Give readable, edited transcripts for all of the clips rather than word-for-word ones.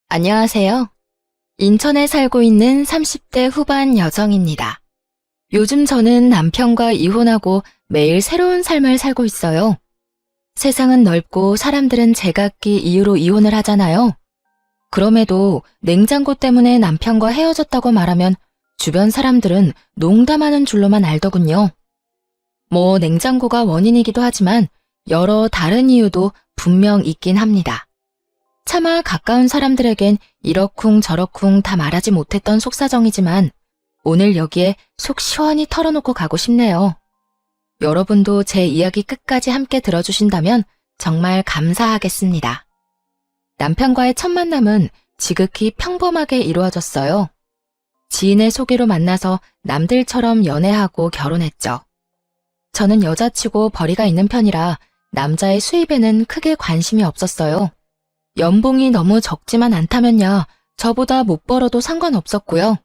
안녕하세요. 인천에 살고 있는 30대 후반 여성입니다. 요즘 저는 남편과 이혼하고 매일 새로운 삶을 살고 있어요. 세상은 넓고 사람들은 제각기 이유로 이혼을 하잖아요. 그럼에도 냉장고 때문에 남편과 헤어졌다고 말하면 주변 사람들은 농담하는 줄로만 알더군요. 뭐 냉장고가 원인이기도 하지만 여러 다른 이유도 분명 있긴 합니다. 차마 가까운 사람들에겐 이러쿵 저러쿵 다 말하지 못했던 속사정이지만 오늘 여기에 속 시원히 털어놓고 가고 싶네요. 여러분도 제 이야기 끝까지 함께 들어주신다면 정말 감사하겠습니다. 남편과의 첫 만남은 지극히 평범하게 이루어졌어요. 지인의 소개로 만나서 남들처럼 연애하고 결혼했죠. 저는 여자치고 벌이가 있는 편이라 남자의 수입에는 크게 관심이 없었어요. 연봉이 너무 적지만 않다면야 저보다 못 벌어도 상관없었고요.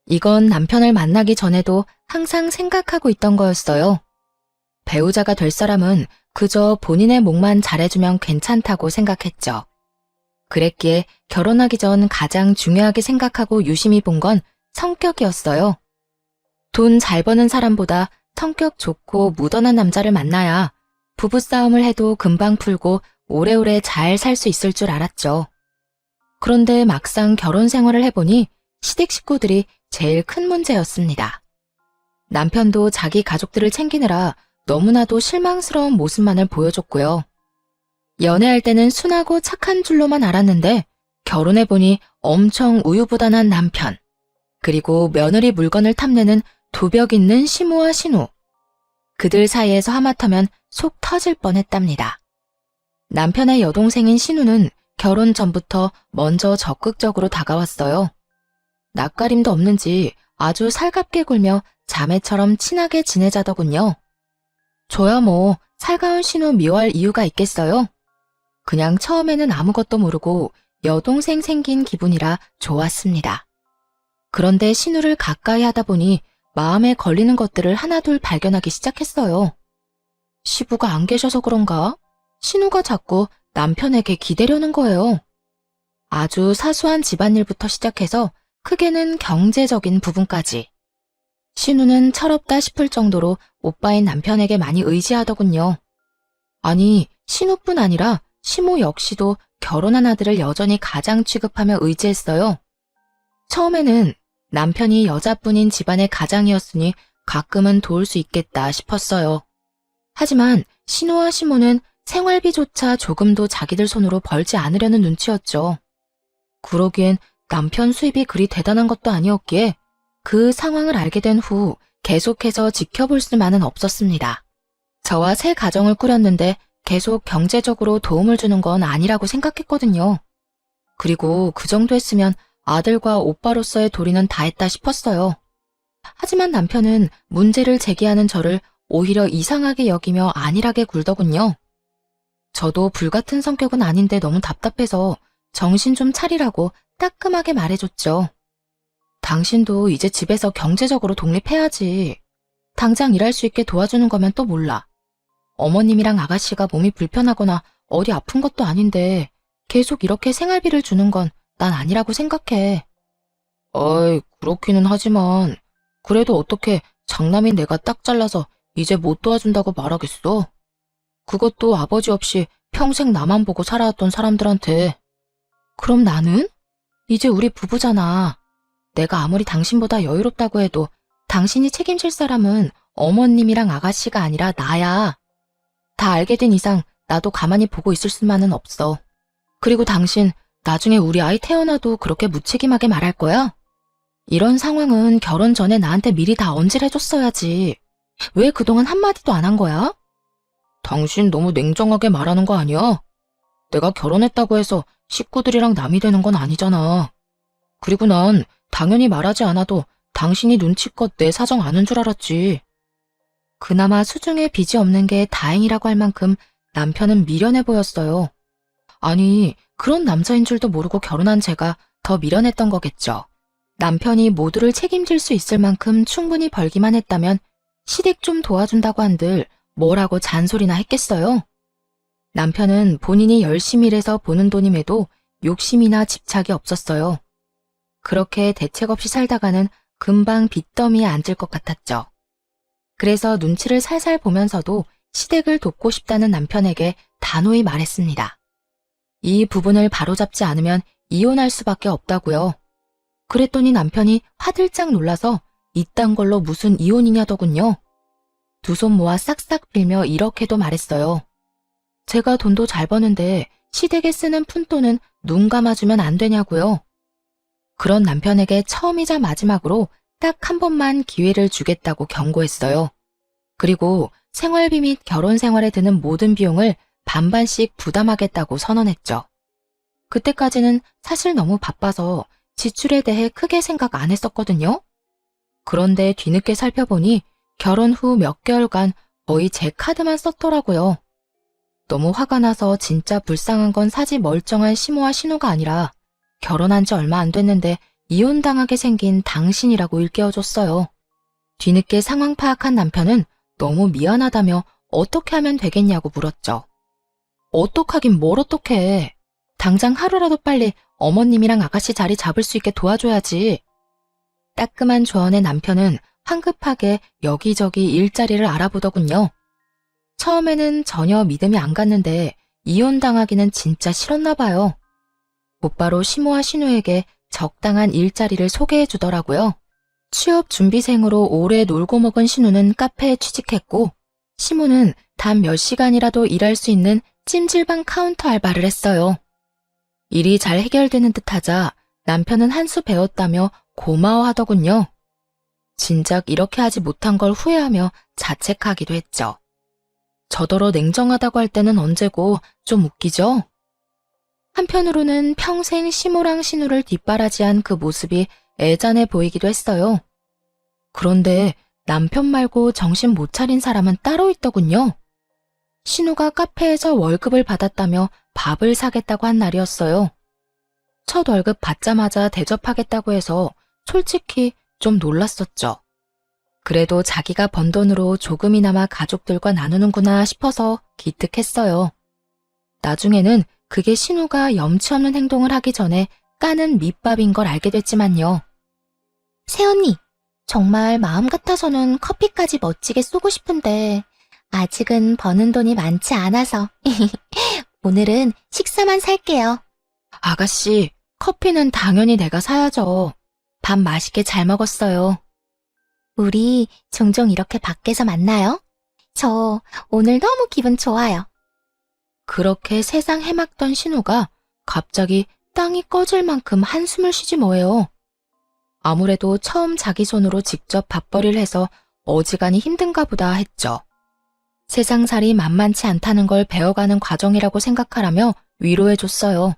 이건 남편을 만나기 전에도 항상 생각하고 있던 거였어요. 배우자가 될 사람은 그저 본인의 몫만 잘해주면 괜찮다고 생각했죠. 그랬기에 결혼하기 전 가장 중요하게 생각하고 유심히 본 건 성격이었어요. 돈 잘 버는 사람보다 성격 좋고 무던한 남자를 만나야 부부싸움을 해도 금방 풀고 오래오래 잘 살 수 있을 줄 알았죠. 그런데 막상 결혼 생활을 해보니 시댁 식구들이 제일 큰 문제였습니다. 남편도 자기 가족들을 챙기느라 너무나도 실망스러운 모습만을 보여줬고요. 연애할 때는 순하고 착한 줄로만 알았는데 결혼해보니 엄청 우유부단한 남편, 그리고 며느리 물건을 탐내는 도벽 있는 시모와 신우. 그들 사이에서 하마터면 속 터질 뻔했답니다. 남편의 여동생인 신우는 결혼 전부터 먼저 적극적으로 다가왔어요. 낯가림도 없는지 아주 살갑게 굴며 자매처럼 친하게 지내자더군요. 저야 뭐 살가운 신우 미워할 이유가 있겠어요? 그냥 처음에는 아무것도 모르고 여동생 생긴 기분이라 좋았습니다. 그런데 신우를 가까이 하다 보니 마음에 걸리는 것들을 하나둘 발견하기 시작했어요. 시부가 안 계셔서 그런가? 신우가 자꾸 남편에게 기대려는 거예요. 아주 사소한 집안일부터 시작해서 크게는 경제적인 부분까지. 신우는 철없다 싶을 정도로 오빠인 남편에게 많이 의지하더군요. 아니, 신우뿐 아니라 시모 역시도 결혼한 아들을 여전히 가장 취급하며 의지했어요. 처음에는 남편이 여자뿐인 집안의 가장이었으니 가끔은 도울 수 있겠다 싶었어요. 하지만 신우와 시모는 생활비조차 조금도 자기들 손으로 벌지 않으려는 눈치였죠. 그러기엔 남편 수입이 그리 대단한 것도 아니었기에 그 상황을 알게 된 후 계속해서 지켜볼 수만은 없었습니다. 저와 새 가정을 꾸렸는데 계속 경제적으로 도움을 주는 건 아니라고 생각했거든요. 그리고 그 정도 했으면 아들과 오빠로서의 도리는 다 했다 싶었어요. 하지만 남편은 문제를 제기하는 저를 오히려 이상하게 여기며 안일하게 굴더군요. 저도 불같은 성격은 아닌데 너무 답답해서 정신 좀 차리라고 따끔하게 말해줬죠. 당신도 이제 집에서 경제적으로 독립해야지. 당장 일할 수 있게 도와주는 거면 또 몰라. 어머님이랑 아가씨가 몸이 불편하거나 어디 아픈 것도 아닌데 계속 이렇게 생활비를 주는 건 난 아니라고 생각해. 어이, 그렇기는 하지만 그래도 어떻게 장남인 내가 딱 잘라서 이제 못 도와준다고 말하겠어? 그것도 아버지 없이 평생 나만 보고 살아왔던 사람들한테. 그럼 나는? 이제 우리 부부잖아. 내가 아무리 당신보다 여유롭다고 해도 당신이 책임질 사람은 어머님이랑 아가씨가 아니라 나야. 다 알게 된 이상 나도 가만히 보고 있을 수만은 없어. 그리고 당신 나중에 우리 아이 태어나도 그렇게 무책임하게 말할 거야? 이런 상황은 결혼 전에 나한테 미리 다 언질해줬어야지. 왜 그동안 한마디도 안 한 거야? 당신 너무 냉정하게 말하는 거 아니야? 내가 결혼했다고 해서 식구들이랑 남이 되는 건 아니잖아. 그리고 난 당연히 말하지 않아도 당신이 눈치껏 내 사정 아는 줄 알았지. 그나마 수중에 빚이 없는 게 다행이라고 할 만큼 남편은 미련해 보였어요. 아니, 그런 남자인 줄도 모르고 결혼한 제가 더 미련했던 거겠죠. 남편이 모두를 책임질 수 있을 만큼 충분히 벌기만 했다면 시댁 좀 도와준다고 한들 뭐라고 잔소리나 했겠어요? 남편은 본인이 열심히 일해서 버는 돈임에도 욕심이나 집착이 없었어요. 그렇게 대책 없이 살다가는 금방 빚더미에 앉을 것 같았죠. 그래서 눈치를 살살 보면서도 시댁을 돕고 싶다는 남편에게 단호히 말했습니다. 이 부분을 바로잡지 않으면 이혼할 수밖에 없다고요. 그랬더니 남편이 화들짝 놀라서 이딴 걸로 무슨 이혼이냐더군요. 두 손 모아 싹싹 빌며 이렇게도 말했어요. 제가 돈도 잘 버는데 시댁에 쓰는 푼돈은 눈 감아주면 안 되냐고요. 그런 남편에게 처음이자 마지막으로 딱 한 번만 기회를 주겠다고 경고했어요. 그리고 생활비 및 결혼 생활에 드는 모든 비용을 반반씩 부담하겠다고 선언했죠. 그때까지는 사실 너무 바빠서 지출에 대해 크게 생각 안 했었거든요. 그런데 뒤늦게 살펴보니 결혼 후 몇 개월간 거의 제 카드만 썼더라고요. 너무 화가 나서 진짜 불쌍한 건 사지 멀쩡한 시모와 신우가 아니라 결혼한 지 얼마 안 됐는데 이혼당하게 생긴 당신이라고 일깨워줬어요. 뒤늦게 상황 파악한 남편은 너무 미안하다며 어떻게 하면 되겠냐고 물었죠. 어떡하긴 뭘 어떡해. 당장 하루라도 빨리 어머님이랑 아가씨 자리 잡을 수 있게 도와줘야지. 따끔한 조언에 남편은 황급하게 여기저기 일자리를 알아보더군요. 처음에는 전혀 믿음이 안 갔는데 이혼당하기는 진짜 싫었나 봐요. 곧바로 시모와 신우에게 적당한 일자리를 소개해 주더라고요. 취업 준비생으로 오래 놀고 먹은 신우는 카페에 취직했고, 시모는 단 몇 시간이라도 일할 수 있는 찜질방 카운터 알바를 했어요. 일이 잘 해결되는 듯하자 남편은 한 수 배웠다며 고마워하더군요. 진작 이렇게 하지 못한 걸 후회하며 자책하기도 했죠. 저더러 냉정하다고 할 때는 언제고 좀 웃기죠? 한편으로는 평생 시모랑 신우를 뒷바라지한 그 모습이 애잔해 보이기도 했어요. 그런데 남편 말고 정신 못 차린 사람은 따로 있더군요. 신우가 카페에서 월급을 받았다며 밥을 사겠다고 한 날이었어요. 첫 월급 받자마자 대접하겠다고 해서 솔직히 좀 놀랐었죠. 그래도 자기가 번 돈으로 조금이나마 가족들과 나누는구나 싶어서 기특했어요. 나중에는 그게 신우가 염치 없는 행동을 하기 전에 까는 밑밥인 걸 알게 됐지만요. 새언니, 정말 마음 같아서는 커피까지 멋지게 쏘고 싶은데 아직은 버는 돈이 많지 않아서 오늘은 식사만 살게요. 아가씨, 커피는 당연히 내가 사야죠. 밥 맛있게 잘 먹었어요. 우리 종종 이렇게 밖에서 만나요? 저 오늘 너무 기분 좋아요. 그렇게 세상 해막던 신우가 갑자기 땅이 꺼질 만큼 한숨을 쉬지 뭐예요. 아무래도 처음 자기 손으로 직접 밥벌이를 해서 어지간히 힘든가 보다 했죠. 세상살이 만만치 않다는 걸 배워가는 과정이라고 생각하라며 위로해줬어요.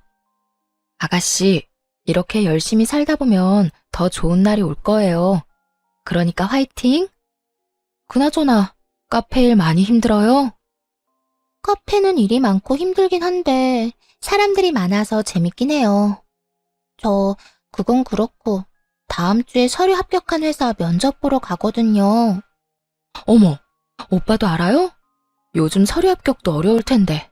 아가씨, 이렇게 열심히 살다 보면 더 좋은 날이 올 거예요. 그러니까 화이팅! 그나저나 카페 일 많이 힘들어요? 카페는 일이 많고 힘들긴 한데 사람들이 많아서 재밌긴 해요. 그건 그렇고 다음 주에 서류 합격한 회사 면접 보러 가거든요. 어머, 오빠도 알아요? 요즘 서류 합격도 어려울 텐데.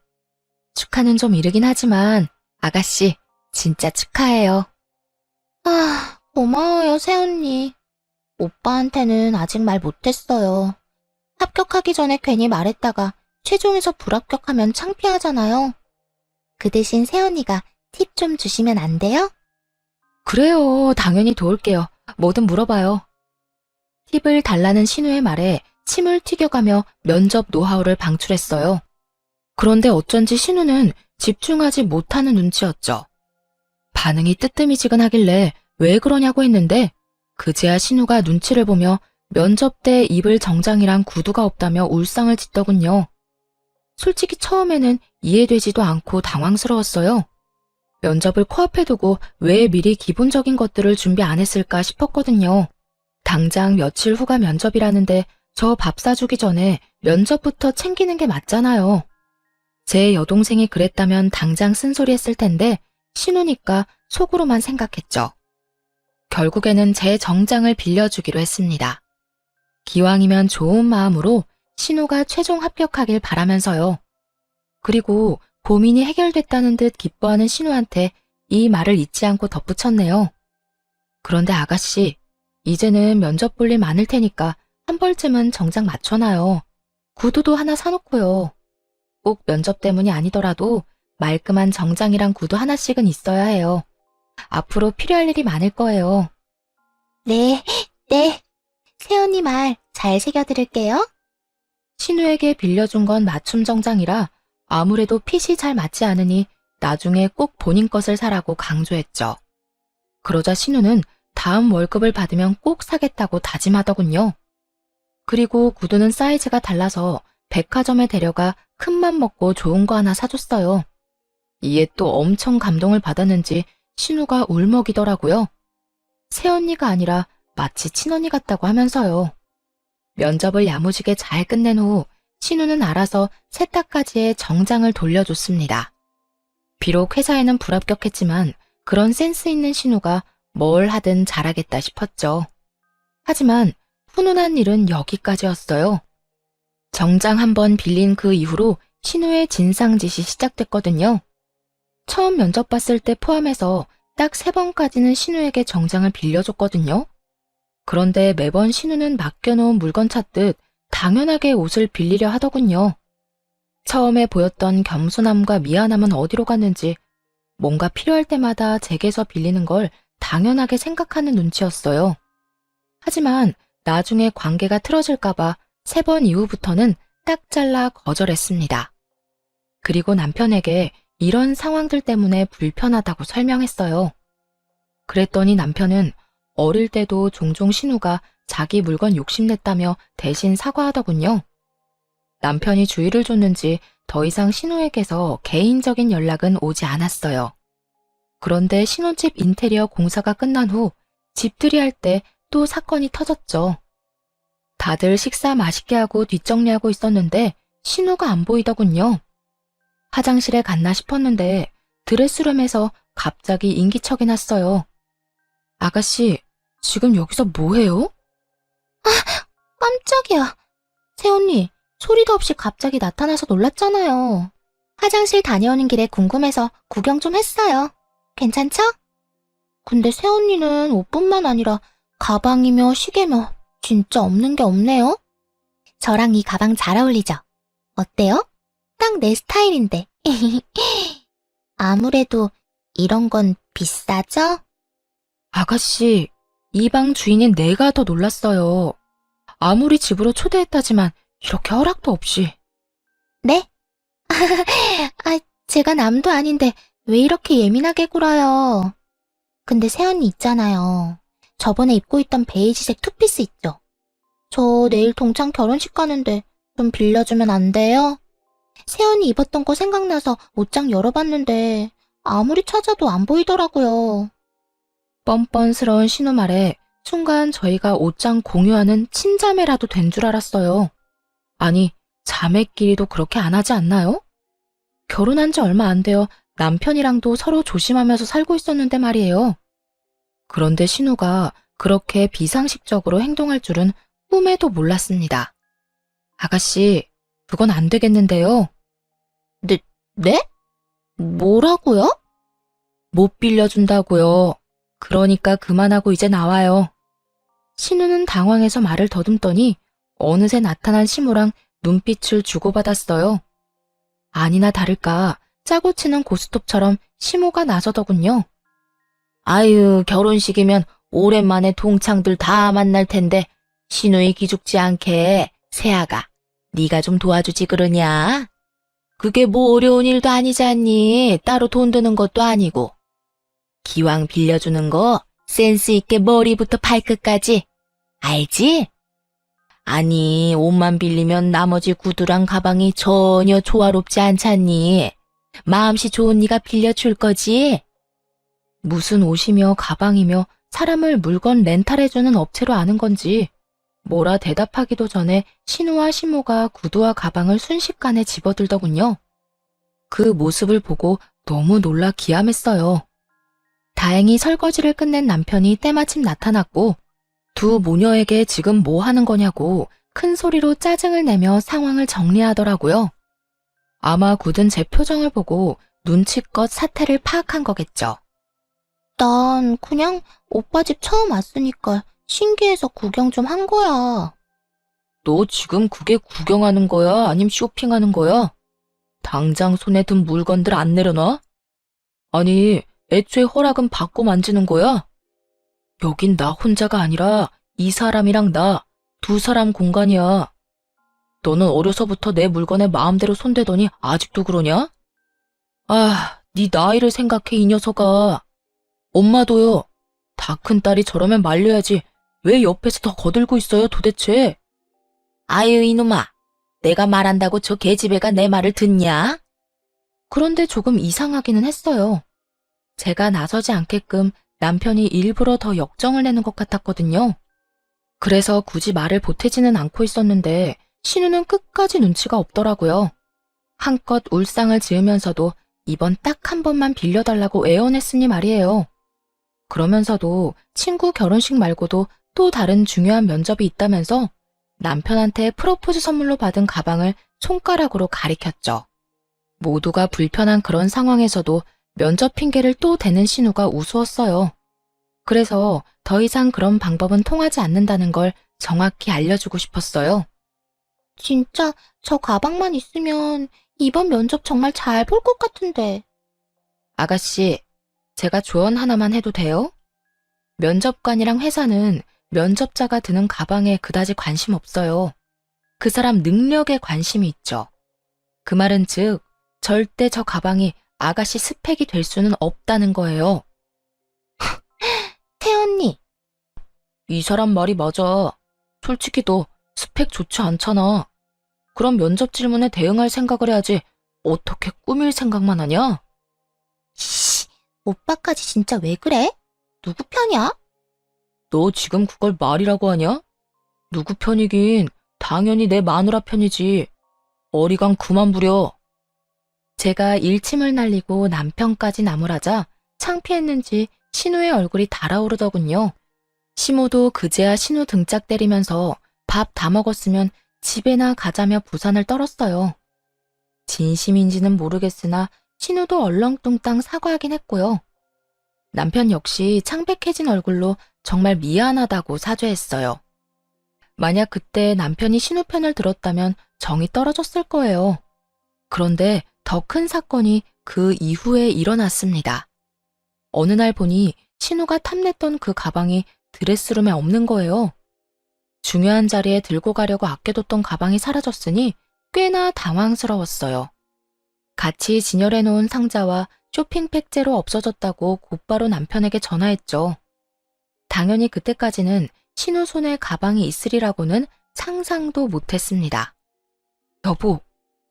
축하는 좀 이르긴 하지만 아가씨 진짜 축하해요. 아, 고마워요, 새언니. 오빠한테는 아직 말 못했어요. 합격하기 전에 괜히 말했다가 최종에서 불합격하면 창피하잖아요. 그 대신 새언니가 팁 좀 주시면 안 돼요? 그래요, 당연히 도울게요. 뭐든 물어봐요. 팁을 달라는 신우의 말에 침을 튀겨가며 면접 노하우를 방출했어요. 그런데 어쩐지 신우는 집중하지 못하는 눈치였죠. 반응이 뜨뜨미지근하길래 왜 그러냐고 했는데 그제야 신우가 눈치를 보며 면접 때 입을 정장이랑 구두가 없다며 울상을 짓더군요. 솔직히 처음에는 이해되지도 않고 당황스러웠어요. 면접을 코앞에 두고 왜 미리 기본적인 것들을 준비 안 했을까 싶었거든요. 당장 며칠 후가 면접이라는데 저 밥 사주기 전에 면접부터 챙기는 게 맞잖아요. 제 여동생이 그랬다면 당장 쓴소리 했을 텐데 신우니까 속으로만 생각했죠. 결국에는 제 정장을 빌려주기로 했습니다. 기왕이면 좋은 마음으로 신우가 최종 합격하길 바라면서요. 그리고 고민이 해결됐다는 듯 기뻐하는 신우한테 이 말을 잊지 않고 덧붙였네요. 그런데 아가씨, 이제는 면접 볼 일 많을 테니까 한 벌쯤은 정장 맞춰놔요. 구두도 하나 사놓고요. 꼭 면접 때문이 아니더라도 말끔한 정장이랑 구두 하나씩은 있어야 해요. 앞으로 필요할 일이 많을 거예요. 네, 네. 새언니 말 잘 새겨드릴게요. 신우에게 빌려준 건 맞춤 정장이라 아무래도 핏이 잘 맞지 않으니 나중에 꼭 본인 것을 사라고 강조했죠. 그러자 신우는 다음 월급을 받으면 꼭 사겠다고 다짐하더군요. 그리고 구두는 사이즈가 달라서 백화점에 데려가 큰맘 먹고 좋은 거 하나 사줬어요. 이에 또 엄청 감동을 받았는지 신우가 울먹이더라고요. 새언니가 아니라 마치 친언니 같다고 하면서요. 면접을 야무지게 잘 끝낸 후 신우는 알아서 세탁까지의 정장을 돌려줬습니다. 비록 회사에는 불합격했지만 그런 센스 있는 신우가 뭘 하든 잘하겠다 싶었죠. 하지만 훈훈한 일은 여기까지였어요. 정장 한 번 빌린 그 이후로 신우의 진상짓이 시작됐거든요. 처음 면접 봤을 때 포함해서 딱 3번까지는 신우에게 정장을 빌려줬거든요. 그런데 매번 신우는 맡겨놓은 물건 찾듯 당연하게 옷을 빌리려 하더군요. 처음에 보였던 겸손함과 미안함은 어디로 갔는지 뭔가 필요할 때마다 제게서 빌리는 걸 당연하게 생각하는 눈치였어요. 하지만 나중에 관계가 틀어질까봐 3번 이후부터는 딱 잘라 거절했습니다. 그리고 남편에게 이런 상황들 때문에 불편하다고 설명했어요. 그랬더니 남편은 어릴 때도 종종 신우가 자기 물건 욕심냈다며 대신 사과하더군요. 남편이 주의를 줬는지 더 이상 신우에게서 개인적인 연락은 오지 않았어요. 그런데 신혼집 인테리어 공사가 끝난 후 집들이 할 때 또 사건이 터졌죠. 다들 식사 맛있게 하고 뒷정리하고 있었는데 신우가 안 보이더군요. 화장실에 갔나 싶었는데 드레스룸에서 갑자기 인기척이 났어요. 아가씨, 지금 여기서 뭐해요? 깜짝이야. 새언니, 소리도 없이 갑자기 나타나서 놀랐잖아요. 화장실 다녀오는 길에 궁금해서 구경 좀 했어요. 괜찮죠? 근데 새언니는 옷뿐만 아니라 가방이며 시계며 진짜 없는 게 없네요. 저랑 이 가방 잘 어울리죠? 어때요? 딱 내 스타일인데. 아무래도 이런 건 비싸죠? 아가씨, 이 방 주인인 내가 더 놀랐어요. 아무리 집으로 초대했다지만 이렇게 허락도 없이. 네? 제가 남도 아닌데 왜 이렇게 예민하게 굴어요? 근데 새언니 있잖아요. 저번에 입고 있던 베이지색 투피스 있죠? 저 내일 동창 결혼식 가는데 좀 빌려주면 안 돼요? 새언니 입었던 거 생각나서 옷장 열어봤는데 아무리 찾아도 안 보이더라고요. 뻔뻔스러운 신우 말에 순간 저희가 옷장 공유하는 친자매라도 된 줄 알았어요. 아니, 자매끼리도 그렇게 안 하지 않나요? 결혼한 지 얼마 안 되어 남편이랑도 서로 조심하면서 살고 있었는데 말이에요. 그런데 신우가 그렇게 비상식적으로 행동할 줄은 꿈에도 몰랐습니다. 아가씨, 그건 안 되겠는데요. 네? 뭐라고요? 못 빌려준다고요. 그러니까 그만하고 이제 나와요. 신우는 당황해서 말을 더듬더니 어느새 나타난 시모랑 눈빛을 주고받았어요. 아니나 다를까 짜고 치는 고스톱처럼 시모가 나서더군요. 아유, 결혼식이면 오랜만에 동창들 다 만날 텐데 신우이 기죽지 않게 세아가 네가 좀 도와주지 그러냐? 그게 뭐 어려운 일도 아니잖니. 따로 돈 드는 것도 아니고. 기왕 빌려주는 거 센스 있게 머리부터 발끝까지. 알지? 아니, 옷만 빌리면 나머지 구두랑 가방이 전혀 조화롭지 않잖니. 마음씨 좋은 네가 빌려줄 거지? 무슨 옷이며 가방이며 사람을 물건 렌탈해주는 업체로 아는 건지 뭐라 대답하기도 전에 신우와 시모가 구두와 가방을 순식간에 집어들더군요. 그 모습을 보고 너무 놀라 기함했어요. 다행히 설거지를 끝낸 남편이 때마침 나타났고 두 모녀에게 지금 뭐 하는 거냐고 큰 소리로 짜증을 내며 상황을 정리하더라고요. 아마 굳은 제 표정을 보고 눈치껏 사태를 파악한 거겠죠. 난 그냥 오빠 집 처음 왔으니까 신기해서 구경 좀 한 거야. 너 지금 그게 구경하는 거야? 아님 쇼핑하는 거야? 당장 손에 든 물건들 안 내려놔? 아니, 애초에 허락은 받고 만지는 거야? 여긴 나 혼자가 아니라 이 사람이랑 나, 두 사람 공간이야. 너는 어려서부터 내 물건에 마음대로 손대더니 아직도 그러냐? 아, 네 나이를 생각해, 이 녀석아. 엄마도요. 다 큰 딸이 저러면 말려야지. 왜 옆에서 더 거들고 있어요, 도대체? 아유, 이놈아. 내가 말한다고 저 계집애가 내 말을 듣냐? 그런데 조금 이상하기는 했어요. 제가 나서지 않게끔 남편이 일부러 더 역정을 내는 것 같았거든요. 그래서 굳이 말을 보태지는 않고 있었는데 신우는 끝까지 눈치가 없더라고요. 한껏 울상을 지으면서도 이번 딱 한 번만 빌려달라고 애원했으니 말이에요. 그러면서도 친구 결혼식 말고도 또 다른 중요한 면접이 있다면서 남편한테 프로포즈 선물로 받은 가방을 손가락으로 가리켰죠. 모두가 불편한 그런 상황에서도 면접 핑계를 또 대는 신우가 우스웠어요. 그래서 더 이상 그런 방법은 통하지 않는다는 걸 정확히 알려주고 싶었어요. 진짜 저 가방만 있으면 이번 면접 정말 잘 볼 것 같은데. 아가씨, 제가 조언 하나만 해도 돼요? 면접관이랑 회사는 면접자가 드는 가방에 그다지 관심 없어요. 그 사람 능력에 관심이 있죠. 그 말은 즉, 절대 저 가방이 아가씨 스펙이 될 수는 없다는 거예요. 태언니, 이 사람 말이 맞아. 솔직히 너 스펙 좋지 않잖아. 그럼 면접 질문에 대응할 생각을 해야지. 어떻게 꾸밀 생각만 하냐? 씨, 오빠까지 진짜 왜 그래? 누구 편이야? 너 지금 그걸 말이라고 하냐? 누구 편이긴 당연히 내 마누라 편이지. 어리광 그만 부려. 제가 일침을 날리고 남편까지 나무라자 창피했는지 신우의 얼굴이 달아오르더군요. 시모도 그제야 신우 등짝 때리면서 밥 다 먹었으면 집에나 가자며 부산을 떨었어요. 진심인지는 모르겠으나 신우도 얼렁뚱땅 사과하긴 했고요. 남편 역시 창백해진 얼굴로 정말 미안하다고 사죄했어요. 만약 그때 남편이 신우 편을 들었다면 정이 떨어졌을 거예요. 그런데 더 큰 사건이 그 이후에 일어났습니다. 어느 날 보니 신우가 탐냈던 그 가방이 드레스룸에 없는 거예요. 중요한 자리에 들고 가려고 아껴뒀던 가방이 사라졌으니 꽤나 당황스러웠어요. 같이 진열해 놓은 상자와 쇼핑백제로 없어졌다고 곧바로 남편에게 전화했죠. 당연히 그때까지는 신우 손에 가방이 있으리라고는 상상도 못했습니다. 여보,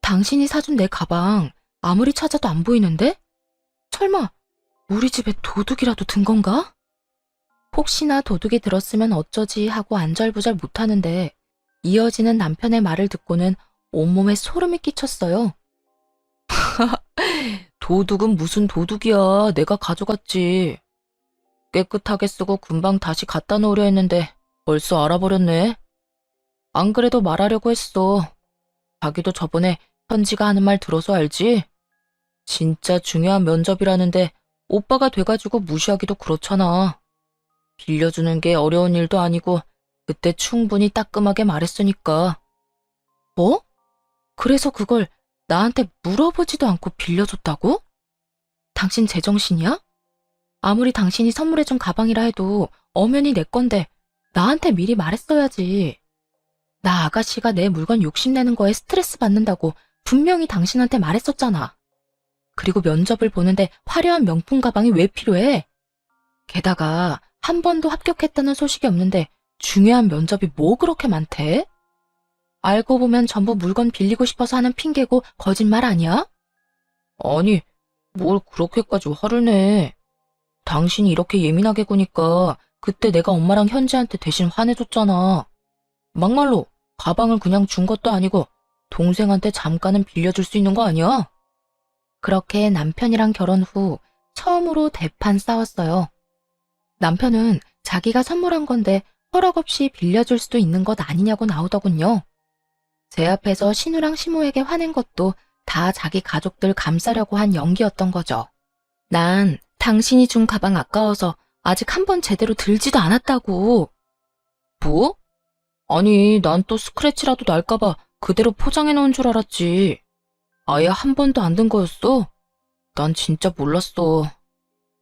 당신이 사준 내 가방 아무리 찾아도 안 보이는데? 설마 우리 집에 도둑이라도 든 건가? 혹시나 도둑이 들었으면 어쩌지 하고 안절부절 못하는데 이어지는 남편의 말을 듣고는 온몸에 소름이 끼쳤어요. 도둑은 무슨 도둑이야. 내가 가져갔지. 깨끗하게 쓰고 금방 다시 갖다 놓으려 했는데 벌써 알아버렸네. 안 그래도 말하려고 했어. 자기도 저번에 현지가 하는 말 들어서 알지? 진짜 중요한 면접이라는데 오빠가 돼가지고 무시하기도 그렇잖아. 빌려주는 게 어려운 일도 아니고 그때 충분히 따끔하게 말했으니까. 뭐? 그래서 그걸 나한테 물어보지도 않고 빌려줬다고? 당신 제정신이야? 아무리 당신이 선물해준 가방이라 해도 엄연히 내 건데 나한테 미리 말했어야지. 나 아가씨가 내 물건 욕심내는 거에 스트레스 받는다고 분명히 당신한테 말했었잖아. 그리고 면접을 보는데 화려한 명품 가방이 왜 필요해? 게다가 한 번도 합격했다는 소식이 없는데 중요한 면접이 뭐 그렇게 많대? 알고 보면 전부 물건 빌리고 싶어서 하는 핑계고 거짓말 아니야? 아니, 뭘 그렇게까지 화를 내. 당신이 이렇게 예민하게 구니까 그때 내가 엄마랑 현지한테 대신 화내줬잖아. 막말로 가방을 그냥 준 것도 아니고 동생한테 잠깐은 빌려줄 수 있는 거 아니야? 그렇게 남편이랑 결혼 후 처음으로 대판 싸웠어요. 남편은 자기가 선물한 건데 허락 없이 빌려줄 수도 있는 것 아니냐고 나오더군요. 제 앞에서 신우랑 시모에게 화낸 것도 다 자기 가족들 감싸려고 한 연기였던 거죠. 난 당신이 준 가방 아까워서 아직 한 번 제대로 들지도 않았다고. 뭐? 아니, 난 또 스크래치라도 날까봐 그대로 포장해 놓은 줄 알았지. 아예 한 번도 안 든 거였어? 난 진짜 몰랐어.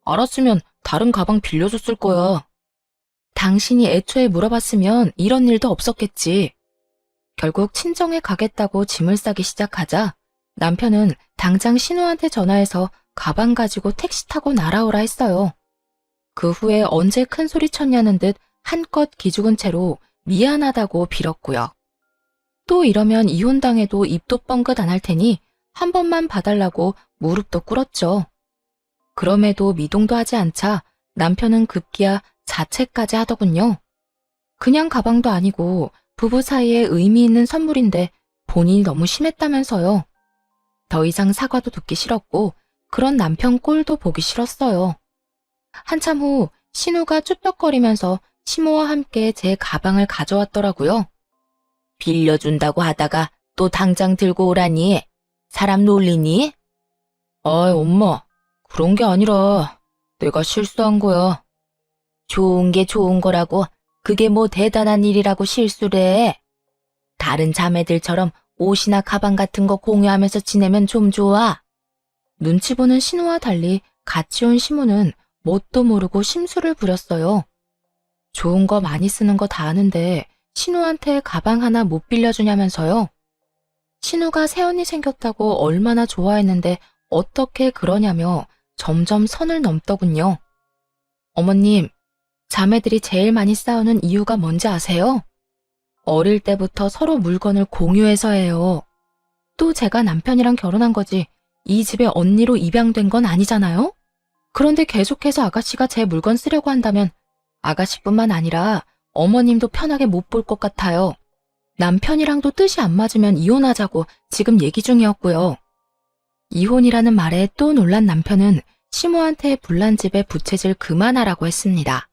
알았으면 다른 가방 빌려줬을 거야. 당신이 애초에 물어봤으면 이런 일도 없었겠지. 결국 친정에 가겠다고 짐을 싸기 시작하자 남편은 당장 신우한테 전화해서 가방 가지고 택시 타고 날아오라 했어요. 그 후에 언제 큰 소리 쳤냐는 듯 한껏 기죽은 채로 미안하다고 빌었고요. 또 이러면 이혼당해도 입도 뻥긋 안 할 테니 한 번만 봐달라고 무릎도 꿇었죠. 그럼에도 미동도 하지 않자 남편은 급기야 자책까지 하더군요. 그냥 가방도 아니고 부부 사이에 의미 있는 선물인데 본인이 너무 심했다면서요. 더 이상 사과도 듣기 싫었고 그런 남편 꼴도 보기 싫었어요. 한참 후 신우가 쭈뼛거리면서 시모와 함께 제 가방을 가져왔더라고요. 빌려준다고 하다가 또 당장 들고 오라니. 사람 놀리니? 아이, 엄마. 그런 게 아니라 내가 실수한 거야. 좋은 게 좋은 거라고 그게 뭐 대단한 일이라고 실수를 해. 다른 자매들처럼 옷이나 가방 같은 거 공유하면서 지내면 좀 좋아. 눈치 보는 신우와 달리 같이 온 시모는 뭣도 모르고 심술을 부렸어요. 좋은 거 많이 쓰는 거 다 아는데 신우한테 가방 하나 못 빌려주냐면서요. 신우가 새언니 생겼다고 얼마나 좋아했는데 어떻게 그러냐며 점점 선을 넘더군요. 어머님, 자매들이 제일 많이 싸우는 이유가 뭔지 아세요? 어릴 때부터 서로 물건을 공유해서예요. 또 제가 남편이랑 결혼한 거지 이 집에 언니로 입양된 건 아니잖아요? 그런데 계속해서 아가씨가 제 물건 쓰려고 한다면 아가씨뿐만 아니라 어머님도 편하게 못 볼 것 같아요. 남편이랑도 뜻이 안 맞으면 이혼하자고 지금 얘기 중이었고요. 이혼이라는 말에 또 놀란 남편은 시모한테 불난 집에 부채질 그만하라고 했습니다.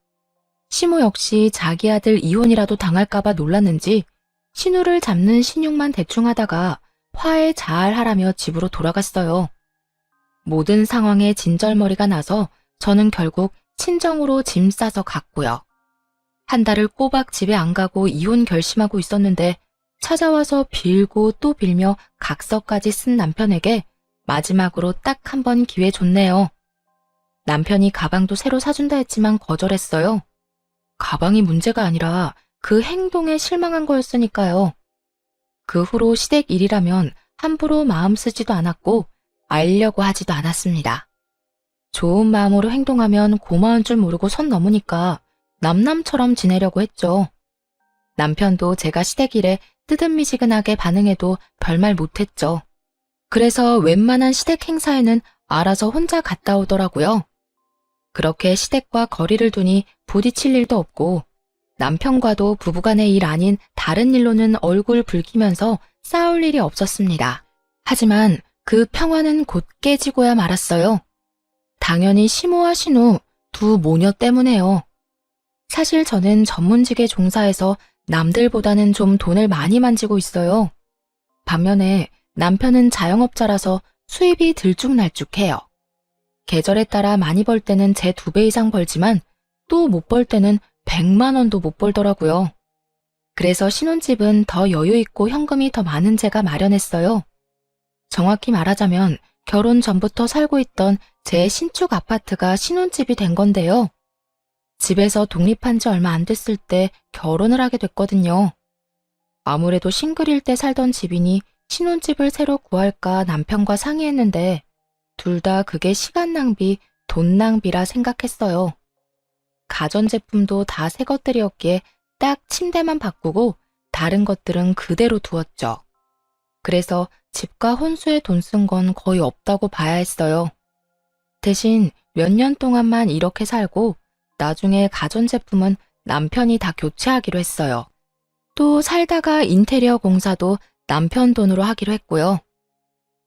시모 역시 자기 아들 이혼이라도 당할까봐 놀랐는지 신우를 잡는 신용만 대충 하다가 화해 잘 하라며 집으로 돌아갔어요. 모든 상황에 진절머리가 나서 저는 결국 친정으로 짐 싸서 갔고요. 한 달을 꼬박 집에 안 가고 이혼 결심하고 있었는데 찾아와서 빌고 또 빌며 각서까지 쓴 남편에게 마지막으로 딱 한 번 기회 줬네요. 남편이 가방도 새로 사준다 했지만 거절했어요. 가방이 문제가 아니라 그 행동에 실망한 거였으니까요. 그 후로 시댁 일이라면 함부로 마음 쓰지도 않았고 알려고 하지도 않았습니다. 좋은 마음으로 행동하면 고마운 줄 모르고 선 넘으니까 남남처럼 지내려고 했죠. 남편도 제가 시댁 일에 뜨뜻미지근하게 반응해도 별말 못했죠. 그래서 웬만한 시댁 행사에는 알아서 혼자 갔다 오더라고요. 그렇게 시댁과 거리를 두니 부딪힐 일도 없고 남편과도 부부간의 일 아닌 다른 일로는 얼굴 붉히면서 싸울 일이 없었습니다. 하지만 그 평화는 곧 깨지고야 말았어요. 당연히 시모와 신우 두 모녀 때문에요. 사실 저는 전문직에 종사해서 남들보다는 좀 돈을 많이 만지고 있어요. 반면에 남편은 자영업자라서 수입이 들쭉날쭉해요. 계절에 따라 많이 벌 때는 제 2배 이상 벌지만 또 못 벌 때는 100만 원도 못 벌더라고요. 그래서 신혼집은 더 여유 있고 현금이 더 많은 제가 마련했어요. 정확히 말하자면 결혼 전부터 살고 있던 제 신축 아파트가 신혼집이 된 건데요. 집에서 독립한 지 얼마 안 됐을 때 결혼을 하게 됐거든요. 아무래도 싱글일 때 살던 집이니 신혼집을 새로 구할까 남편과 상의했는데 둘 다 그게 시간 낭비, 돈 낭비라 생각했어요. 가전제품도 다 새 것들이었기에 딱 침대만 바꾸고 다른 것들은 그대로 두었죠. 그래서 집과 혼수에 돈 쓴 건 거의 없다고 봐야 했어요. 대신 몇 년 동안만 이렇게 살고 나중에 가전제품은 남편이 다 교체하기로 했어요. 또 살다가 인테리어 공사도 남편 돈으로 하기로 했고요.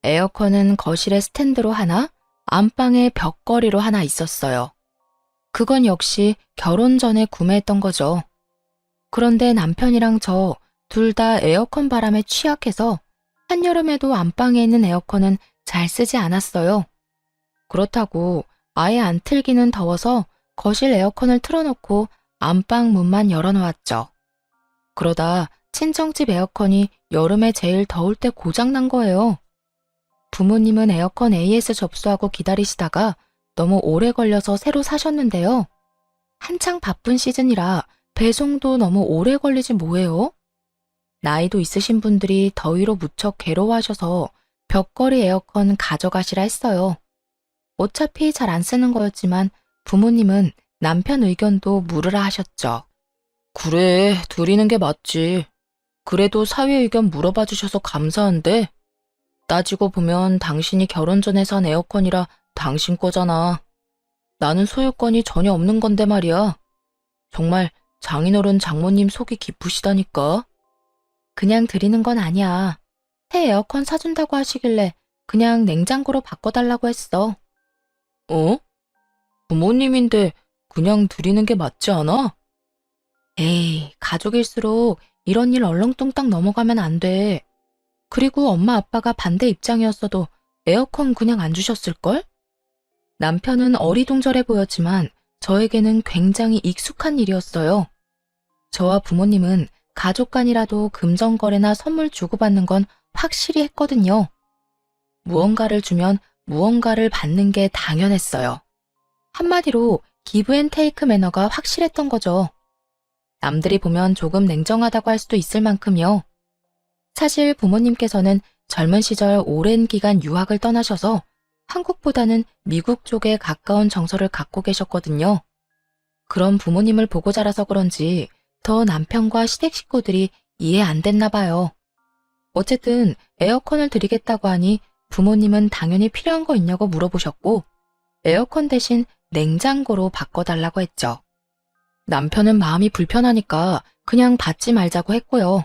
에어컨은 거실에 스탠드로 하나, 안방에 벽걸이로 하나 있었어요. 그건 역시 결혼 전에 구매했던 거죠. 그런데 남편이랑 저 둘 다 에어컨 바람에 취약해서 한여름에도 안방에 있는 에어컨은 잘 쓰지 않았어요. 그렇다고 아예 안 틀기는 더워서 거실 에어컨을 틀어놓고 안방 문만 열어놓았죠. 그러다 친정집 에어컨이 여름에 제일 더울 때 고장난 거예요. 부모님은 에어컨 AS 접수하고 기다리시다가 너무 오래 걸려서 새로 사셨는데요. 한창 바쁜 시즌이라 배송도 너무 오래 걸리지 뭐예요? 나이도 있으신 분들이 더위로 무척 괴로워하셔서 벽걸이 에어컨 가져가시라 했어요. 어차피 잘 안 쓰는 거였지만 부모님은 남편 의견도 물으라 하셨죠. 그래, 드리는 게 맞지. 그래도 사위 의견 물어봐 주셔서 감사한데 따지고 보면 당신이 결혼 전에 산 에어컨이라 당신 거잖아. 나는 소유권이 전혀 없는 건데 말이야. 정말 장인어른 장모님 속이 깊으시다니까. 그냥 드리는 건 아니야. 새 에어컨 사준다고 하시길래 그냥 냉장고로 바꿔달라고 했어. 어? 부모님인데 그냥 드리는 게 맞지 않아? 에이, 가족일수록 이런 일 얼렁뚱땅 넘어가면 안 돼. 그리고 엄마 아빠가 반대 입장이었어도 에어컨 그냥 안 주셨을걸? 남편은 어리둥절해 보였지만 저에게는 굉장히 익숙한 일이었어요. 저와 부모님은 가족 간이라도 금전거래나 선물 주고받는 건 확실히 했거든요. 무언가를 주면 무언가를 받는 게 당연했어요. 한마디로 기브앤테이크 매너가 확실했던 거죠. 남들이 보면 조금 냉정하다고 할 수도 있을 만큼요. 사실 부모님께서는 젊은 시절 오랜 기간 유학을 떠나셔서 한국보다는 미국 쪽에 가까운 정서를 갖고 계셨거든요. 그런 부모님을 보고 자라서 그런지 더 남편과 시댁 식구들이 이해 안 됐나 봐요. 어쨌든 에어컨을 드리겠다고 하니 부모님은 당연히 필요한 거 있냐고 물어보셨고 에어컨 대신 냉장고로 바꿔달라고 했죠. 남편은 마음이 불편하니까 그냥 받지 말자고 했고요.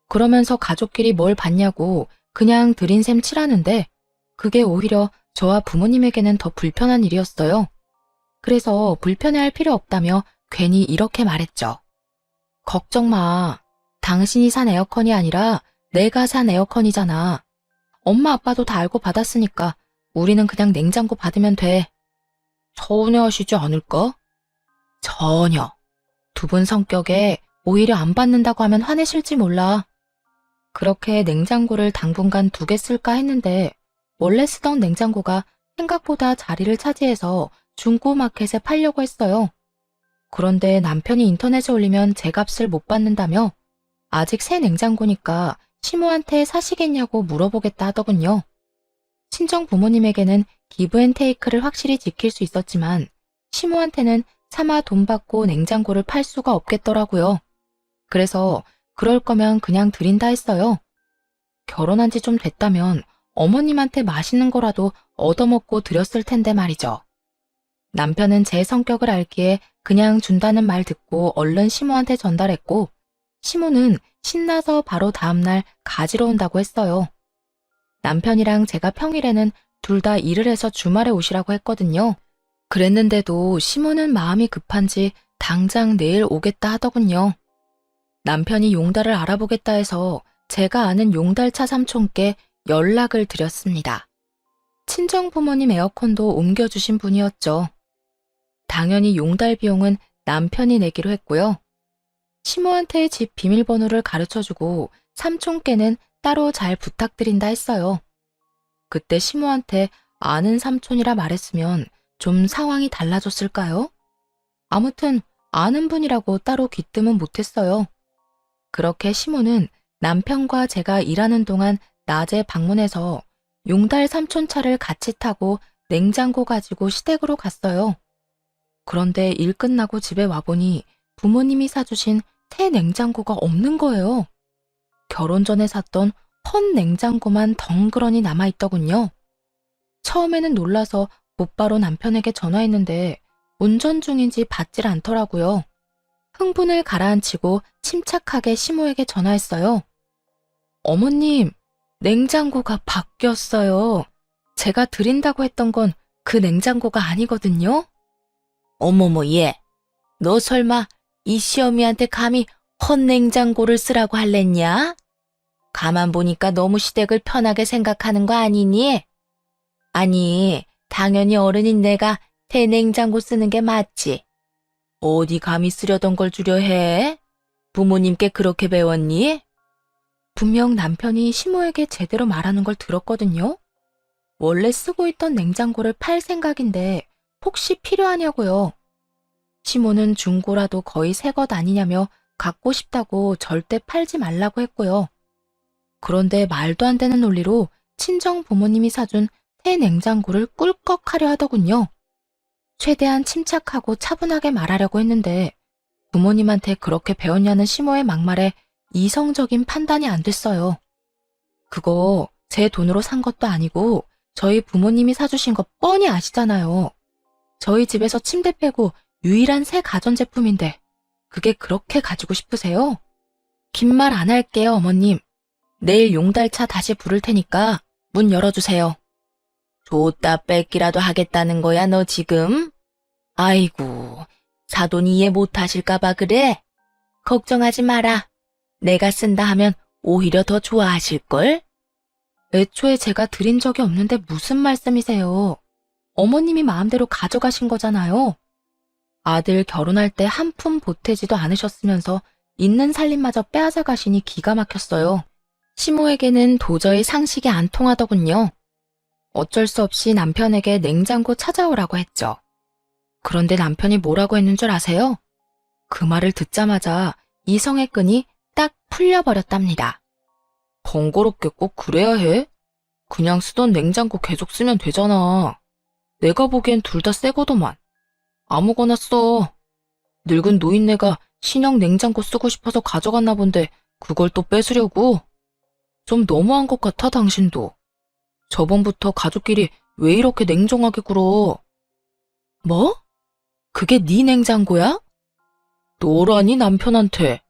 그러면서 가족끼리 뭘 받냐고 그냥 드린 셈 치라는데 그게 오히려 저와 부모님에게는 더 불편한 일이었어요. 그래서 불편해할 필요 없다며 괜히 이렇게 말했죠. 걱정 마. 당신이 산 에어컨이 아니라 내가 산 에어컨이잖아. 엄마 아빠도 다 알고 받았으니까 우리는 그냥 냉장고 받으면 돼. 서운해하시지 않을까? 전혀. 두 분 성격에 오히려 안 받는다고 하면 화내실지 몰라. 그렇게 냉장고를 당분간 2개 쓸까 했는데 원래 쓰던 냉장고가 생각보다 자리를 차지해서 중고마켓에 팔려고 했어요. 그런데 남편이 인터넷에 올리면 제 값을 못 받는다며 아직 새 냉장고니까 시모한테 사시겠냐고 물어보겠다 하더군요. 친정 부모님에게는 기브앤테이크를 확실히 지킬 수 있었지만 시모한테는 차마 돈 받고 냉장고를 팔 수가 없겠더라고요. 그래서 그럴 거면 그냥 드린다 했어요. 결혼한 지 좀 됐다면 어머님한테 맛있는 거라도 얻어먹고 드렸을 텐데 말이죠. 남편은 제 성격을 알기에 그냥 준다는 말 듣고 얼른 시모한테 전달했고 시모는 신나서 바로 다음날 가지러 온다고 했어요. 남편이랑 제가 평일에는 둘 다 일을 해서 주말에 오시라고 했거든요. 그랬는데도 시모는 마음이 급한지 당장 내일 오겠다 하더군요. 남편이 용달을 알아보겠다 해서 제가 아는 용달차 삼촌께 연락을 드렸습니다. 친정 부모님 에어컨도 옮겨주신 분이었죠. 당연히 용달 비용은 남편이 내기로 했고요. 시모한테 집 비밀번호를 가르쳐주고 삼촌께는 따로 잘 부탁드린다 했어요. 그때 시모한테 아는 삼촌이라 말했으면 좀 상황이 달라졌을까요? 아무튼 아는 분이라고 따로 귀뜸은 못했어요. 그렇게 시모는 남편과 제가 일하는 동안 낮에 방문해서 용달 삼촌 차를 같이 타고 냉장고 가지고 시댁으로 갔어요. 그런데 일 끝나고 집에 와보니 부모님이 사주신 새 냉장고가 없는 거예요. 결혼 전에 샀던 헌 냉장고만 덩그러니 남아있더군요. 처음에는 놀라서 곧바로 남편에게 전화했는데 운전 중인지 받질 않더라고요. 흥분을 가라앉히고 침착하게 시모에게 전화했어요. 어머님, 냉장고가 바뀌었어요. 제가 드린다고 했던 건 그 냉장고가 아니거든요. 어머머 얘, 너 설마 이 시어미한테 감히 헌 냉장고를 쓰라고 할랬냐? 가만 보니까 너무 시댁을 편하게 생각하는 거 아니니? 아니, 당연히 어른인 내가 대냉장고 쓰는 게 맞지? 어디 감히 쓰려던 걸 주려 해? 부모님께 그렇게 배웠니? 분명 남편이 시모에게 제대로 말하는 걸 들었거든요. 원래 쓰고 있던 냉장고를 팔 생각인데 혹시 필요하냐고요. 시모는 중고라도 거의 새 것 아니냐며 갖고 싶다고 절대 팔지 말라고 했고요. 그런데 말도 안 되는 논리로 친정 부모님이 사준 새 냉장고를 꿀꺽하려 하더군요. 최대한 침착하고 차분하게 말하려고 했는데 부모님한테 그렇게 배웠냐는 시모의 막말에 이성적인 판단이 안 됐어요. 그거 제 돈으로 산 것도 아니고 저희 부모님이 사주신 거 뻔히 아시잖아요. 저희 집에서 침대 빼고 유일한 새 가전제품인데 그게 그렇게 가지고 싶으세요? 긴 말 안 할게요, 어머님. 내일 용달차 다시 부를 테니까 문 열어주세요. 줬다 뺏기라도 하겠다는 거야, 너 지금? 아이고, 사돈 이해 못하실까봐 그래? 걱정하지 마라. 내가 쓴다 하면 오히려 더 좋아하실걸? 애초에 제가 드린 적이 없는데 무슨 말씀이세요? 어머님이 마음대로 가져가신 거잖아요. 아들 결혼할 때 한 푼 보태지도 않으셨으면서 있는 살림마저 빼앗아 가시니 기가 막혔어요. 시모에게는 도저히 상식이 안 통하더군요. 어쩔 수 없이 남편에게 냉장고 찾아오라고 했죠. 그런데 남편이 뭐라고 했는 줄 아세요? 그 말을 듣자마자 이성의 끈이 딱 풀려버렸답니다. 번거롭게 꼭 그래야 해? 그냥 쓰던 냉장고 계속 쓰면 되잖아. 내가 보기엔 둘 다 새 거더만. 아무거나 써. 늙은 노인네가 신형 냉장고 쓰고 싶어서 가져갔나 본데 그걸 또 뺏으려고? 좀 너무한 것 같아, 당신도. 저번부터 가족끼리 왜 이렇게 냉정하게 굴어? 뭐? 그게 네 냉장고야? 너라니 남편한테.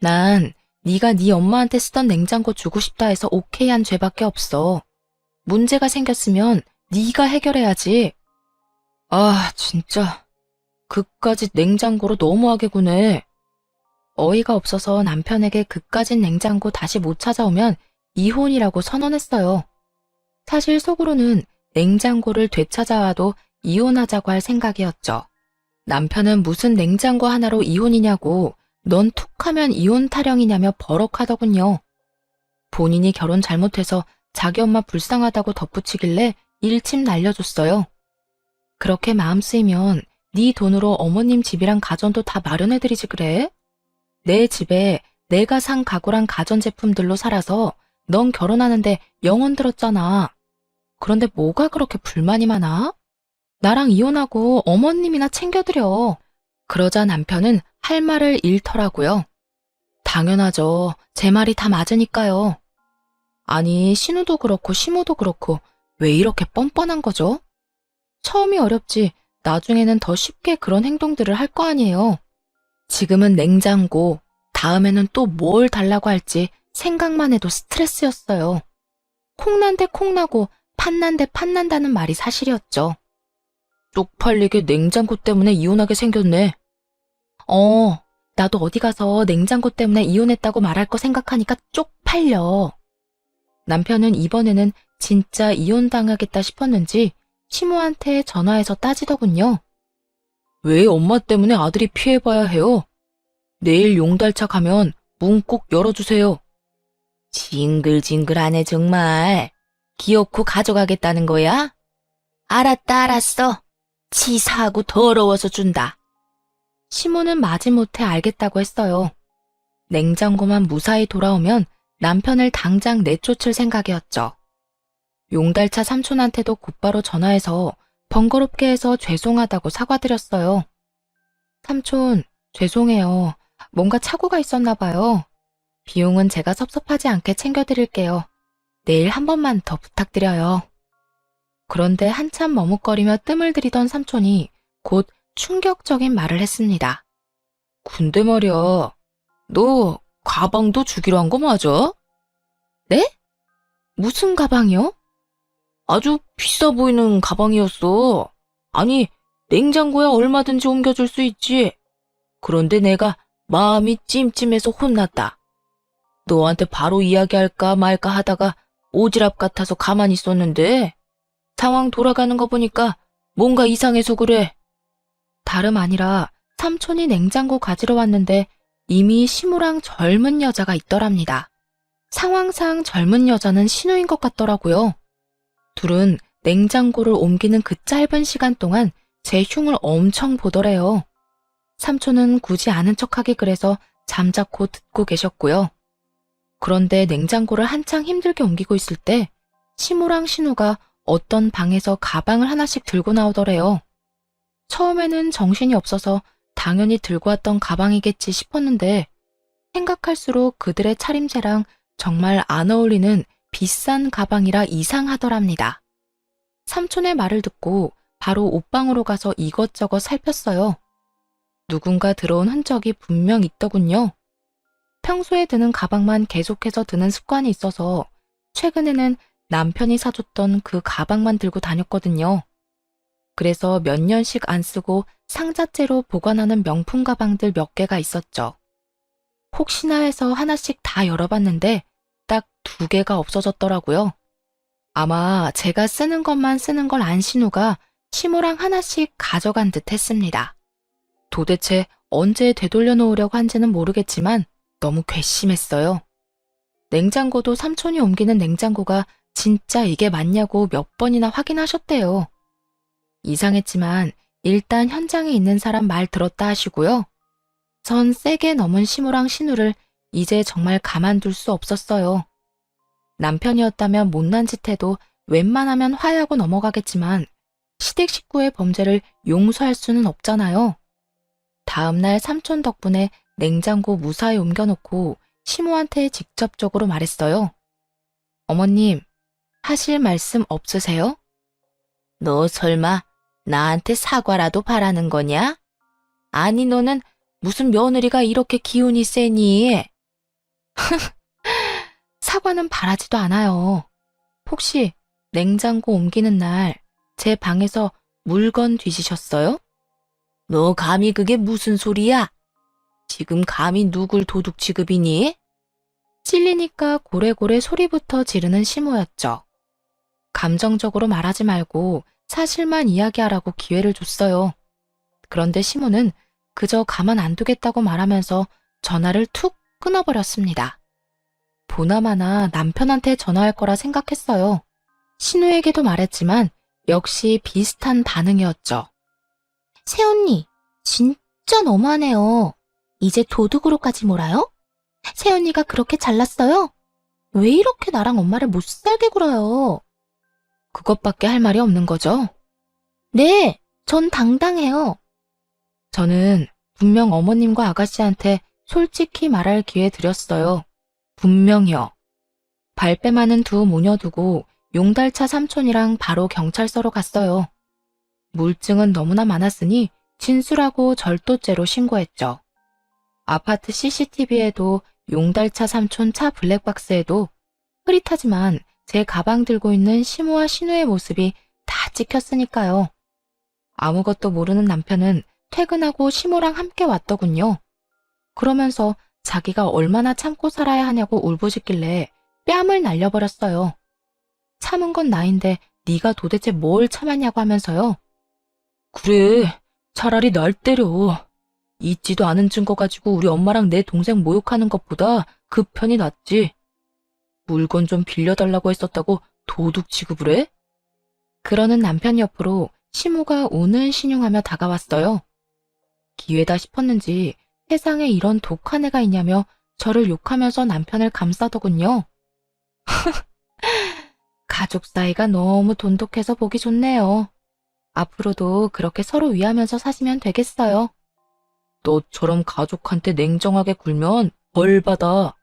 난 네가 네 엄마한테 쓰던 냉장고 주고 싶다 해서 오케이 한 죄밖에 없어. 문제가 생겼으면 네가 해결해야지. 아, 진짜. 그까짓 냉장고로 너무하게 구네. 어이가 없어서 남편에게 그까짓 냉장고 다시 못 찾아오면 이혼이라고 선언했어요. 사실 속으로는 냉장고를 되찾아와도 이혼하자고 할 생각이었죠. 남편은 무슨 냉장고 하나로 이혼이냐고 넌 툭하면 이혼 타령이냐며 버럭하더군요. 본인이 결혼 잘못해서 자기 엄마 불쌍하다고 덧붙이길래 일침 날려줬어요. 그렇게 마음 쓰이면 네 돈으로 어머님 집이랑 가전도 다 마련해드리지 그래? 내 집에 내가 산 가구랑 가전제품들로 살아서 넌 결혼하는데 영혼 들었잖아. 그런데 뭐가 그렇게 불만이 많아? 나랑 이혼하고 어머님이나 챙겨드려. 그러자 남편은 할 말을 잃더라고요. 당연하죠. 제 말이 다 맞으니까요. 아니, 신우도 그렇고 시모도 그렇고 왜 이렇게 뻔뻔한 거죠? 처음이 어렵지 나중에는 더 쉽게 그런 행동들을 할 거 아니에요. 지금은 냉장고, 다음에는 또 뭘 달라고 할지 생각만 해도 스트레스였어요. 콩난데 콩나고 팥난데 팥난다는 말이 사실이었죠. 쪽팔리게 냉장고 때문에 이혼하게 생겼네. 나도 어디 가서 냉장고 때문에 이혼했다고 말할 거 생각하니까 쪽팔려. 남편은 이번에는 진짜 이혼당하겠다 싶었는지 시모한테 전화해서 따지더군요. 왜 엄마 때문에 아들이 피해봐야 해요? 내일 용달차 가면 문 꼭 열어주세요. 징글징글하네 정말. 기어코 가져가겠다는 거야? 알았다 알았어. 치사하고 더러워서 준다. 시모는 마지못해 알겠다고 했어요. 냉장고만 무사히 돌아오면 남편을 당장 내쫓을 생각이었죠. 용달차 삼촌한테도 곧바로 전화해서 번거롭게 해서 죄송하다고 사과드렸어요. 삼촌, 죄송해요. 뭔가 착오가 있었나 봐요. 비용은 제가 섭섭하지 않게 챙겨드릴게요. 내일 한 번만 더 부탁드려요. 그런데 한참 머뭇거리며 뜸을 들이던 삼촌이 곧 충격적인 말을 했습니다. 근데 말이야, 너 가방도 주기로 한 거 맞아? 네? 무슨 가방이요? 아주 비싸 보이는 가방이었어. 아니, 냉장고에 얼마든지 옮겨줄 수 있지. 그런데 내가 마음이 찜찜해서 혼났다. 너한테 바로 이야기할까 말까 하다가 오지랖 같아서 가만히 있었는데 상황 돌아가는 거 보니까 뭔가 이상해서 그래. 다름 아니라 삼촌이 냉장고 가지러 왔는데 이미 시무랑 젊은 여자가 있더랍니다. 상황상 젊은 여자는 신우인 것 같더라고요. 둘은 냉장고를 옮기는 그 짧은 시간 동안 제 흉을 엄청 보더래요. 삼촌은 굳이 아는 척하기 그래서 잠자코 듣고 계셨고요. 그런데 냉장고를 한창 힘들게 옮기고 있을 때 시무랑 신우가 어떤 방에서 가방을 하나씩 들고 나오더래요. 처음에는 정신이 없어서 당연히 들고 왔던 가방이겠지 싶었는데 생각할수록 그들의 차림새랑 정말 안 어울리는 비싼 가방이라 이상하더랍니다. 삼촌의 말을 듣고 바로 옷방으로 가서 이것저것 살폈어요. 누군가 들어온 흔적이 분명 있더군요. 평소에 드는 가방만 계속해서 드는 습관이 있어서 최근에는 남편이 사줬던 그 가방만 들고 다녔거든요. 그래서 몇 년씩 안 쓰고 상자째로 보관하는 명품 가방들 몇 개가 있었죠. 혹시나 해서 하나씩 다 열어봤는데 딱 2개가 없어졌더라고요. 아마 제가 쓰는 것만 쓰는 걸 안 신우가 시무랑 하나씩 가져간 듯 했습니다. 도대체 언제 되돌려 놓으려고 한지는 모르겠지만 너무 괘씸했어요. 냉장고도 삼촌이 옮기는 냉장고가 진짜 이게 맞냐고 몇 번이나 확인하셨대요. 이상했지만 일단 현장에 있는 사람 말 들었다 하시고요. 전 세게 넘은 시무랑 신우를 이제 정말 가만둘 수 없었어요. 남편이었다면 못난 짓 해도 웬만하면 화해하고 넘어가겠지만 시댁 식구의 범죄를 용서할 수는 없잖아요. 다음날 삼촌 덕분에 냉장고 무사히 옮겨놓고 시무한테 직접적으로 말했어요. 어머님, 하실 말씀 없으세요? 너 설마 나한테 사과라도 바라는 거냐? 아니 너는 무슨 며느리가 이렇게 기운이 세니? 사과는 바라지도 않아요. 혹시 냉장고 옮기는 날 제 방에서 물건 뒤지셨어요? 너 감히 그게 무슨 소리야? 지금 감히 누굴 도둑 취급이니? 찔리니까 고래고래 소리부터 지르는 시모였죠. 감정적으로 말하지 말고 사실만 이야기하라고 기회를 줬어요. 그런데 시모는 그저 가만 안 두겠다고 말하면서 전화를 툭 끊어버렸습니다. 보나마나 남편한테 전화할 거라 생각했어요. 신우에게도 말했지만 역시 비슷한 반응이었죠. 새언니, 진짜 너무하네요. 이제 도둑으로까지 몰아요? 새언니가 그렇게 잘났어요? 왜 이렇게 나랑 엄마를 못 살게 굴어요? 그것밖에 할 말이 없는 거죠? 네, 전 당당해요. 저는 분명 어머님과 아가씨한테 솔직히 말할 기회 드렸어요. 분명히요. 발뺌 많은 두 모녀 두고 용달차 삼촌이랑 바로 경찰서로 갔어요. 물증은 너무나 많았으니 진술하고 절도죄로 신고했죠. 아파트 CCTV에도 용달차 삼촌 차 블랙박스에도 흐릿하지만 제 가방 들고 있는 시모와 신우의 모습이 다 찍혔으니까요. 아무것도 모르는 남편은 퇴근하고 시모랑 함께 왔더군요. 그러면서 자기가 얼마나 참고 살아야 하냐고 울부짖길래 뺨을 날려버렸어요. 참은 건 나인데 네가 도대체 뭘 참았냐고 하면서요. 그래, 차라리 날 때려. 있지도 않은 증거 가지고 우리 엄마랑 내 동생 모욕하는 것보다 그 편이 낫지. 물건 좀 빌려달라고 했었다고 도둑 취급을 해? 그러는 남편 옆으로 시모가 우는 신용하며 다가왔어요. 기회다 싶었는지 세상에 이런 독한 애가 있냐며 저를 욕하면서 남편을 감싸더군요. 가족 사이가 너무 돈독해서 보기 좋네요. 앞으로도 그렇게 서로 위하면서 사시면 되겠어요. 너처럼 가족한테 냉정하게 굴면 벌 받아.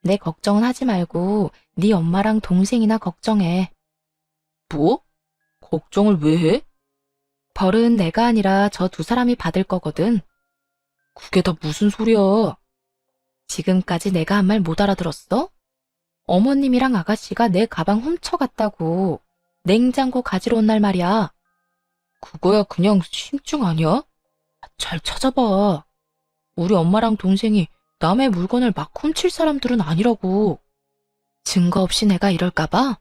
내 걱정은 하지 말고 네 엄마랑 동생이나 걱정해. 뭐? 걱정을 왜 해? 벌은 내가 아니라 저 2사람이 받을 거거든. 그게 다 무슨 소리야? 지금까지 내가 한 말 못 알아들었어? 어머님이랑 아가씨가 내 가방 훔쳐갔다고 냉장고 가지러 온 날 말이야. 그거야 그냥 심증 아니야? 잘 찾아봐. 우리 엄마랑 동생이 남의 물건을 막 훔칠 사람들은 아니라고. 증거 없이 내가 이럴까봐?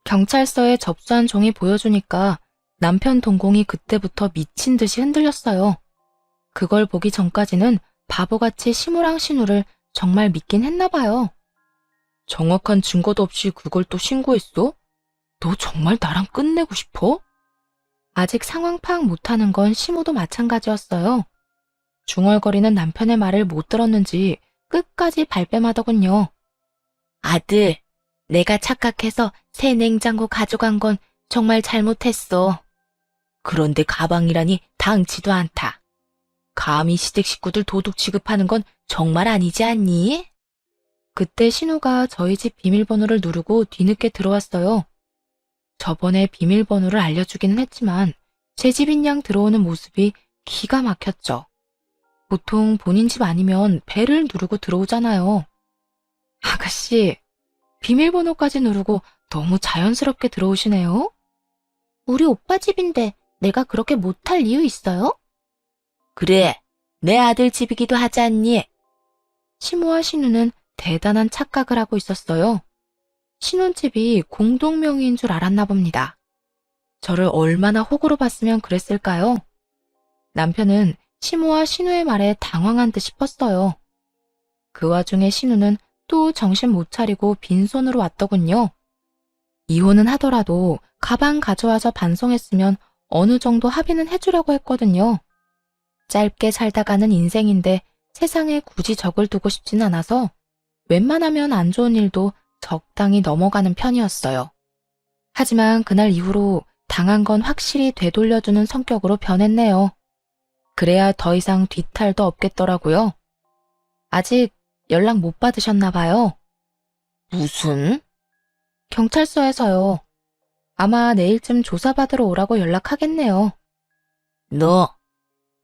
경찰서에 접수한 종이 보여주니까 남편 동공이 그때부터 미친 듯이 흔들렸어요. 그걸 보기 전까지는 바보같이 시무랑 신우를 정말 믿긴 했나 봐요. 정확한 증거도 없이 그걸 또 신고했어? 너 정말 나랑 끝내고 싶어? 아직 상황 파악 못하는 건 시무도 마찬가지였어요. 중얼거리는 남편의 말을 못 들었는지 끝까지 발뺌하더군요. 아들, 내가 착각해서 새 냉장고 가져간 건 정말 잘못했어. 그런데 가방이라니 당치도 않다. 감히 시댁 식구들 도둑 취급하는 건 정말 아니지 않니? 그때 신우가 저희 집 비밀번호를 누르고 뒤늦게 들어왔어요. 저번에 비밀번호를 알려주기는 했지만 제 집인 양 들어오는 모습이 기가 막혔죠. 보통 본인 집 아니면 벨을 누르고 들어오잖아요. 아가씨, 비밀번호까지 누르고 너무 자연스럽게 들어오시네요. 우리 오빠 집인데 내가 그렇게 못할 이유 있어요? 그래, 내 아들 집이기도 하지 않니? 시모와 신우는 대단한 착각을 하고 있었어요. 신혼집이 공동명의인 줄 알았나 봅니다. 저를 얼마나 호구로 봤으면 그랬을까요? 남편은 시모와 신우의 말에 당황한 듯 싶었어요. 그 와중에 신우는 또 정신 못 차리고 빈손으로 왔더군요. 이혼은 하더라도 가방 가져와서 반송했으면 어느 정도 합의는 해주려고 했거든요. 짧게 살다가는 인생인데 세상에 굳이 적을 두고 싶진 않아서 웬만하면 안 좋은 일도 적당히 넘어가는 편이었어요. 하지만 그날 이후로 당한 건 확실히 되돌려주는 성격으로 변했네요. 그래야 더 이상 뒤탈도 없겠더라고요. 아직 연락 못 받으셨나 봐요. 무슨? 경찰서에서요. 아마 내일쯤 조사받으러 오라고 연락하겠네요. 너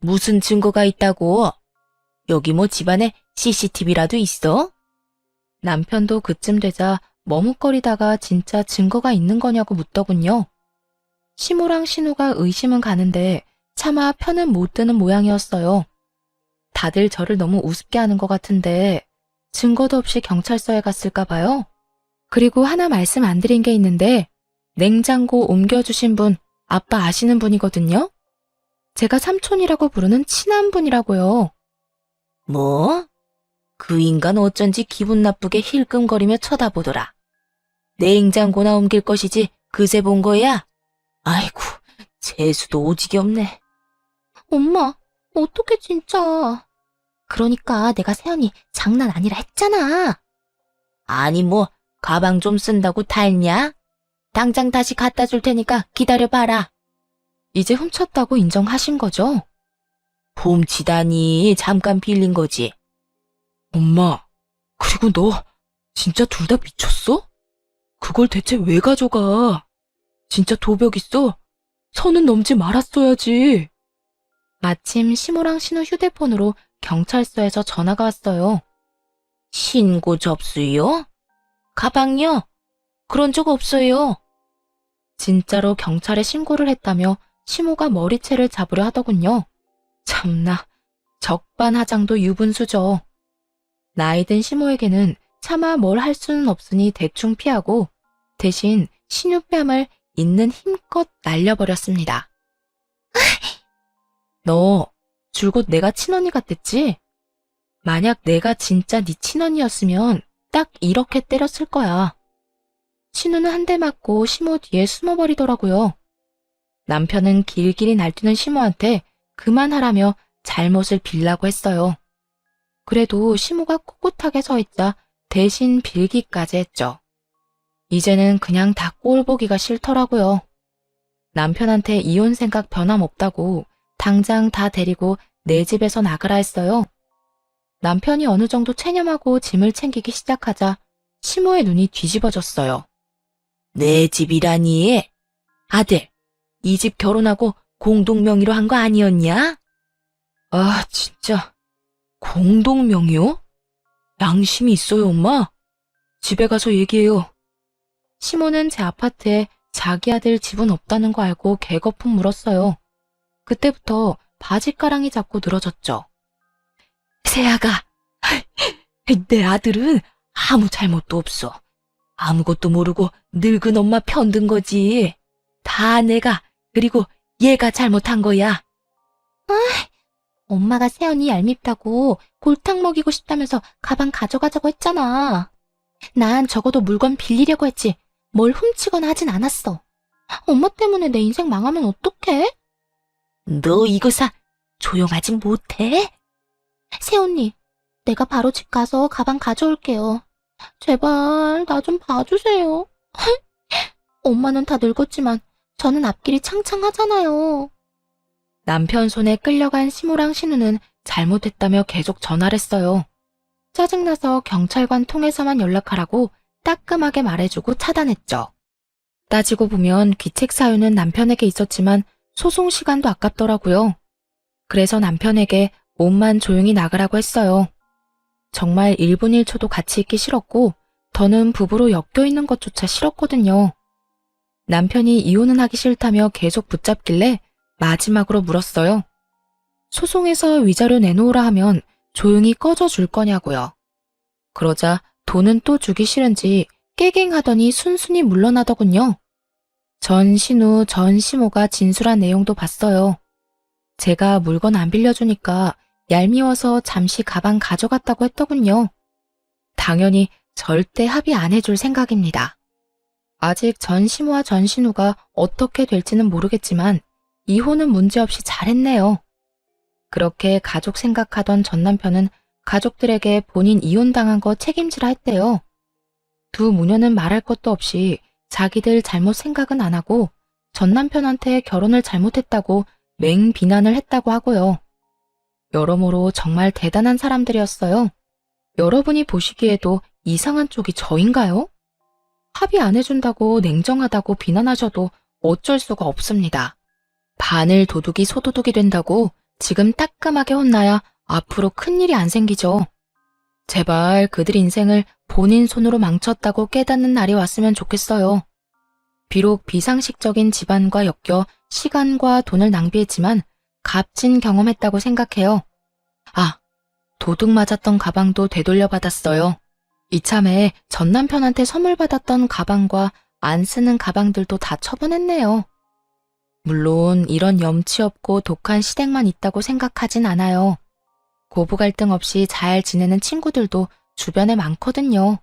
무슨 증거가 있다고? 여기 뭐 집안에 CCTV라도 있어? 남편도 그쯤 되자 머뭇거리다가 진짜 증거가 있는 거냐고 묻더군요. 시모랑 신우가 의심은 가는데 차마 편은 못 드는 모양이었어요. 다들 저를 너무 우습게 하는 것 같은데 증거도 없이 경찰서에 갔을까 봐요. 그리고 하나 말씀 안 드린 게 있는데 냉장고 옮겨주신 분 아빠 아시는 분이거든요. 제가 삼촌이라고 부르는 친한 분이라고요. 뭐? 그 인간 어쩐지 기분 나쁘게 힐끔거리며 쳐다보더라. 냉장고나 옮길 것이지 그새 본 거야? 아이고, 재수도 오지게 없네. 엄마, 어떡해 진짜. 그러니까 내가 세연이 장난 아니라 했잖아. 아니 뭐 가방 좀 쓴다고 탈냐? 당장 다시 갖다 줄 테니까 기다려봐라. 이제 훔쳤다고 인정하신 거죠? 훔치다니 잠깐 빌린 거지. 엄마, 그리고 너 진짜 둘 다 미쳤어? 그걸 대체 왜 가져가? 진짜 도벽 있어? 선은 넘지 말았어야지. 마침 시모랑 신우 휴대폰으로 경찰서에서 전화가 왔어요. 신고 접수요? 가방요? 그런 적 없어요. 진짜로 경찰에 신고를 했다며 시모가 머리채를 잡으려 하더군요. 참나, 적반하장도 유분수죠. 나이든 시모에게는 차마 뭘 할 수는 없으니 대충 피하고 대신 신유뺨을 있는 힘껏 날려버렸습니다. 너 줄곧 내가 친언니 같댔지? 만약 내가 진짜 네 친언니였으면 딱 이렇게 때렸을 거야. 신우는 한 대 맞고 시모 뒤에 숨어버리더라고요. 남편은 길길이 날뛰는 시모한테 그만하라며 잘못을 빌라고 했어요. 그래도 시모가 꿋꿋하게 서 있자 대신 빌기까지 했죠. 이제는 그냥 다 꼴 보기가 싫더라고요. 남편한테 이혼 생각 변함없다고 당장 다 데리고 내 집에서 나가라 했어요. 남편이 어느 정도 체념하고 짐을 챙기기 시작하자 시모의 눈이 뒤집어졌어요. 내 집이라니? 아들, 이 집 결혼하고 공동명의로 한 거 아니었냐? 아, 진짜. 공동명의요? 양심이 있어요, 엄마? 집에 가서 얘기해요. 시모는 제 아파트에 자기 아들 집은 없다는 거 알고 개거품 물었어요. 그때부터 바지가랑이 잡고 늘어졌죠. 세아가, 내 아들은 아무 잘못도 없어. 아무것도 모르고 늙은 엄마 편든 거지. 다 내가 그리고 얘가 잘못한 거야. 엄마가 세연이 얄밉다고 골탕 먹이고 싶다면서 가방 가져가자고 했잖아. 난 적어도 물건 빌리려고 했지 뭘 훔치거나 하진 않았어. 엄마 때문에 내 인생 망하면 어떡해? 너 이거사 조용하지 못해? 세연이, 내가 바로 집 가서 가방 가져올게요. 제발 나 좀 봐주세요. 엄마는 다 늙었지만 저는 앞길이 창창하잖아요. 남편 손에 끌려간 시모랑 신우는 잘못했다며 계속 전화를 했어요. 짜증나서 경찰관 통해서만 연락하라고 따끔하게 말해주고 차단했죠. 따지고 보면 귀책 사유는 남편에게 있었지만 소송 시간도 아깝더라고요. 그래서 남편에게 몸만 조용히 나가라고 했어요. 정말 1분 1초도 같이 있기 싫었고 더는 부부로 엮여 있는 것조차 싫었거든요. 남편이 이혼은 하기 싫다며 계속 붙잡길래 마지막으로 물었어요. 소송에서 위자료 내놓으라 하면 조용히 꺼져줄 거냐고요. 그러자 돈은 또 주기 싫은지 깨갱하더니 순순히 물러나더군요. 전 신우, 전 시모가 진술한 내용도 봤어요. 제가 물건 안 빌려주니까 얄미워서 잠시 가방 가져갔다고 했더군요. 당연히 절대 합의 안 해줄 생각입니다. 아직 전 시모와 전 신우가 어떻게 될지는 모르겠지만 이혼은 문제없이 잘했네요. 그렇게 가족 생각하던 전 남편은 가족들에게 본인 이혼당한 거 책임지라 했대요. 두 모녀는 말할 것도 없이 자기들 잘못 생각은 안 하고 전 남편한테 결혼을 잘못했다고 맹 비난을 했다고 하고요. 여러모로 정말 대단한 사람들이었어요. 여러분이 보시기에도 이상한 쪽이 저인가요? 합의 안 해준다고 냉정하다고 비난하셔도 어쩔 수가 없습니다. 바늘 도둑이 소도둑이 된다고 지금 따끔하게 혼나야 앞으로 큰일이 안 생기죠. 제발 그들 인생을 본인 손으로 망쳤다고 깨닫는 날이 왔으면 좋겠어요. 비록 비상식적인 집안과 엮여 시간과 돈을 낭비했지만 값진 경험했다고 생각해요. 아, 도둑 맞았던 가방도 되돌려 받았어요. 이참에 전 남편한테 선물 받았던 가방과 안 쓰는 가방들도 다 처분했네요. 물론 이런 염치 없고 독한 시댁만 있다고 생각하진 않아요. 고부 갈등 없이 잘 지내는 친구들도 주변에 많거든요.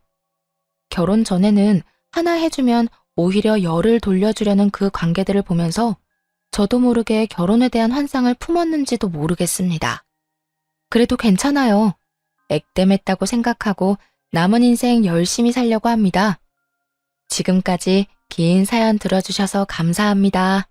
결혼 전에는 하나 해주면 오히려 열을 돌려주려는 그 관계들을 보면서 저도 모르게 결혼에 대한 환상을 품었는지도 모르겠습니다. 그래도 괜찮아요. 액땜했다고 생각하고 남은 인생 열심히 살려고 합니다. 지금까지 긴 사연 들어주셔서 감사합니다.